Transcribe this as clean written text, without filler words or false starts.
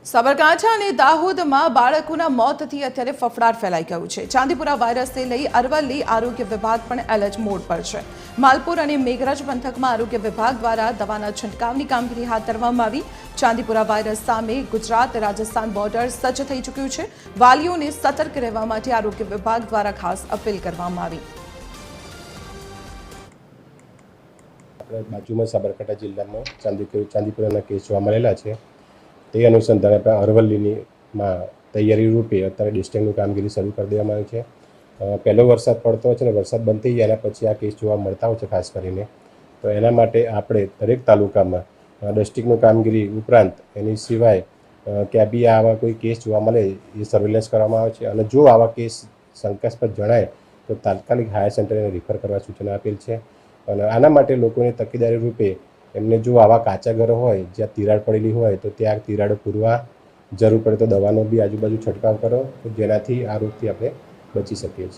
સાબરકાંઠા અને દાહોદમાં બાળકોના મોતથી અત્યારે ફફડાટ ફેલાઈ ગયું છે। ચાંદીપુરા વાયરસને લઈ અરવલ્લી આરોગ્ય વિભાગ પણ એલર્ટ મોડ પર છે। માલપુર અને મેઘરજ પંથકમાં આરોગ્ય વિભાગ દ્વારા દવાના છંટકાવની કામગીરી હાથ ધરવામાં આવી। ચાંદીપુરા વાયરસ સામે ગુજરાત રાજસ્થાન બોર્ડર સજ્જ થઈ ચૂક્યું છે। વાલીઓને સતર્ક રહેવા માટે આરોગ્ય વિભાગ દ્વારા ખાસ અપીલ કરવામાં આવી। બાજુમાં સાબરકાંઠા જિલ્લામાં ચાંદીપુરાના કેસ જોવા મળેલા છે। તે અનુસંધાને આપણે અરવલ્લીમાં તૈયારી રૂપે અત્યારે ડિસ્ટિંગની કામગીરી શરૂ કરી દેવામાં આવી છે। પહેલો વરસાદ પડતો હોય છે અને વરસાદ બંધ થઈ જાય એના પછી આ કેસ જોવા મળતા હોય છે ખાસ કરીને। તો એના માટે આપણે દરેક તાલુકામાં ડિસ્ટિંગની કામગીરી ઉપરાંત એની સિવાય ક્યાં બી આવા કોઈ કેસ જોવા મળે એ સર્વેલન્સ કરવામાં આવે છે અને જો આવા કેસ શંકાસ્પદ જણાય તો તાત્કાલિક હાયર સેન્ટરને રિફર કરવા સૂચના આપેલ છે। અને આના માટે લોકોને તકેદારી રૂપે એમને જો આવા કાચા ઘરો હોય જ્યાં તિરાડ પડેલી હોય તો ત્યાં તિરાડો પૂરવા, જરૂર પડે તો દવાનો બી આજુબાજુ છંટકાવ કરો જેનાથી આ રોગથી આપણે બચી શકીએ છીએ।